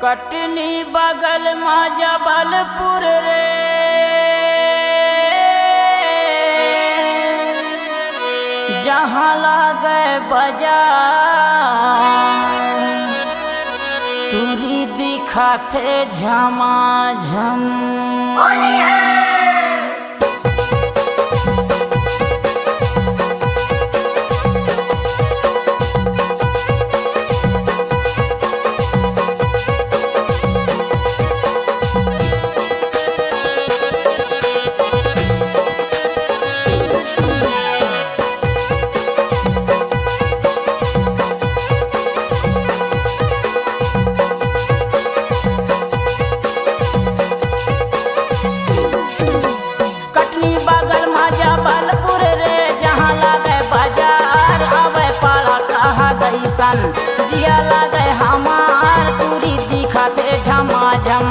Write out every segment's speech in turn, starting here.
कटनी बगल में जबलपुर रे, जहाँ लागे बाजार तुरी दिखाते झमाझम। जिया लागे हमार पूरी दिखाते झमाझम।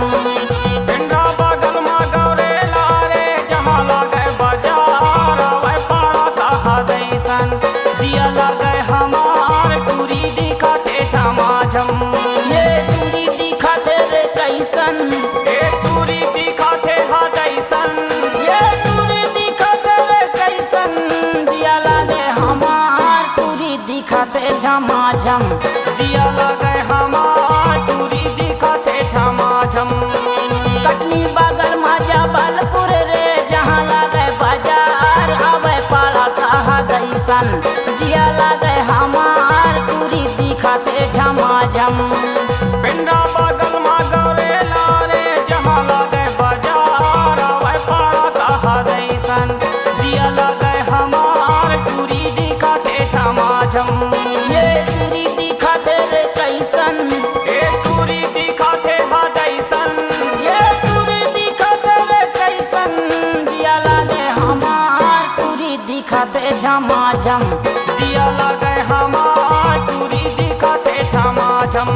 पिंडा बगल में गौरे लारे जहाँ लागे बाजार आवे पाड़ा कहा दैसन। जिया लागे हमार पूरी दिखाते झमाझम। ये पूरी दिखाते रे कैसन, ए पूरी दिखाते हा दैसन। ये पूरी दिखाते रे कैसन। जिया लागे हमार पूरी दिखाते झमाझम। जिया लागे हमार पूरी दिखाते झमाझम। कटनी बगल में जबलपुर रे, जहाँ लागे बाजार आवे पाड़ा कहा दैसन। जिया लागे हमार पूरी दिखाते झमाझम। पिंडा बगल में गौरे लारे जहाँ लागे बाजार आवे पाड़ा कहा दैसन। जिया लागे हमार पूरी दिखाते झमाझम। ये पूरी दिखाते रे कैसन, ए पूरी दिखाते हा दैसन। ये पूरी दिखाते रे कैसन। जिया लागे हमार पूरी दिखाते झमाझम। जिया लागे हमार पूरी दिखाते झमाझम।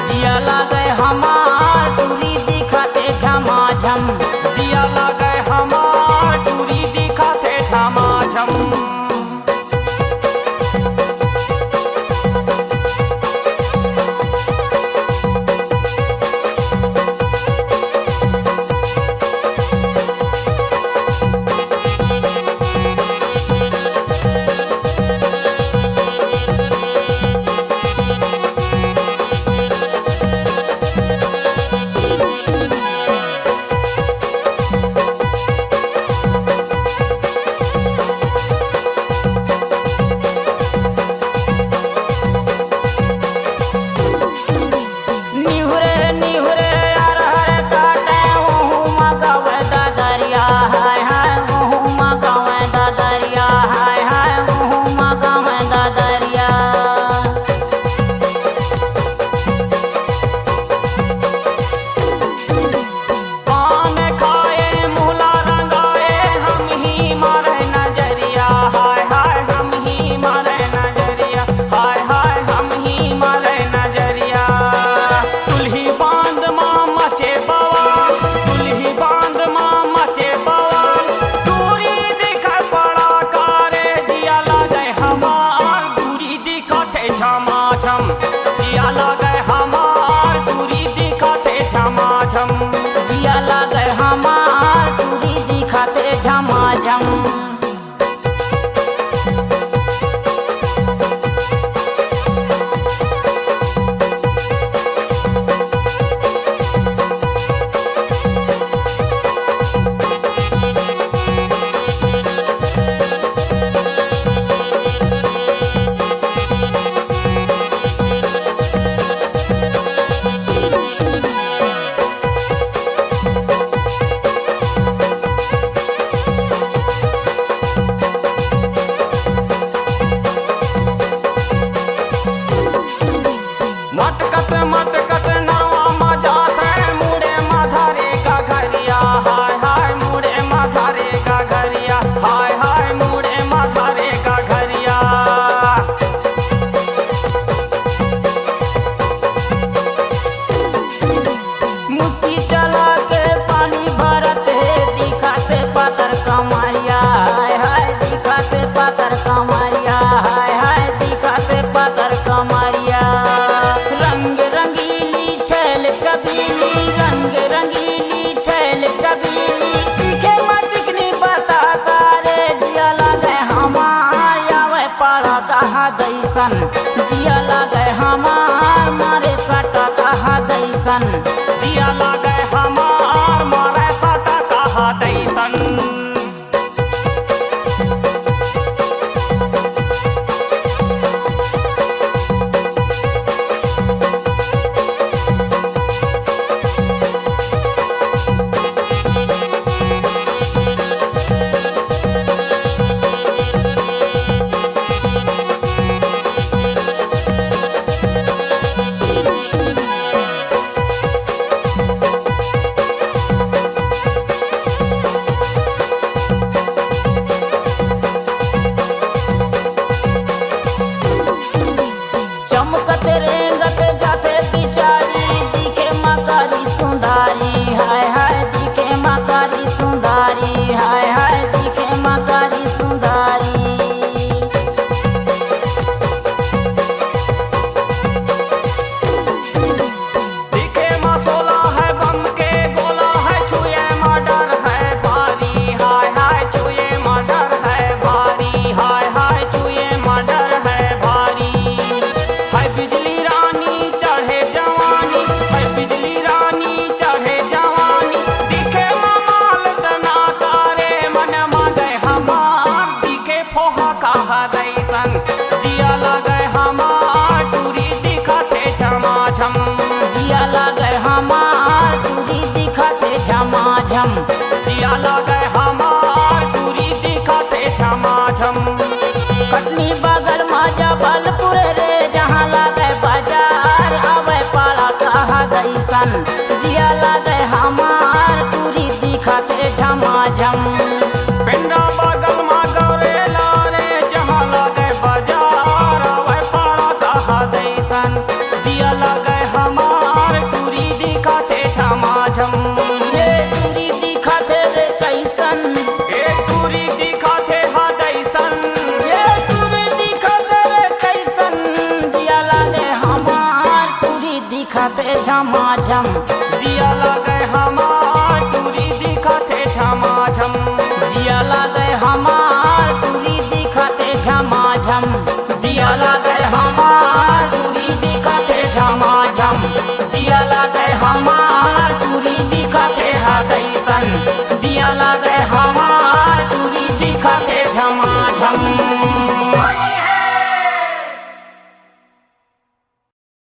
जिया लागे हमार पूरी दिखाते झमाझम। जिया लागे हमार पूरी दिखाते झमाझम। जिया लागे हमार पूरी दिखाते झमाझम। जिया लागे हमार पूरी दिखाते झमाझम। दैसन जिया लागे हमार मारे सटा कहा दैसन जिया लागे हमार मारे सटा कहा दैसन चमकत रेंगत जाते बिचारी दिखे मकारी सुंदरी हाय हाय दिखे मकारी सुंदरी हाय हाय दिखे मकारी सुंदरी दिखे मसोला है बम के गोला है छुए मर्डर है भारी हाय हाय छुए मर्डर है भारी हाय हाय छुए मर्डर है भारी है बिजली रानी चढ़े जवानी है बिजली रानी चढ़े जवानी दिखे ममाल तना तारे मन मांगे हमार दिखे फोहा कहा दैसन जिया लगे हमार टूरी दिखते झमाझम जिया लागे हमार दूरी दिखते झमाझम जिया लगे हमार टूरी दिखते झमाझम कटनी बगल माजा बलपुर रे जहाँ लागे बाजार आवे पाला कहा दैसन जिया लागे हमार दूरी दिखते झमाझम पिंडा बगल में गौरेला रे जहाँ लगे बाजार आवे पाड़ा कहा दैसन जिया लगे हमार टूरी दिखते झमाझम ये दूरी दिखते रे कैसन ए टूरी दिखते हा दैसन ये दूरी दिखते रे कैसन जिया लागे हमार दूरी दिखते झमाझम जिया लगे हमार टूरी दिखते झमाझम जिया लागे हमार दूरी दिखते झमाझम जिया लागे हमार दूरी दिखते झमाझम जिया लागे हमार दूरी दिखते हा दैसन जिया लागे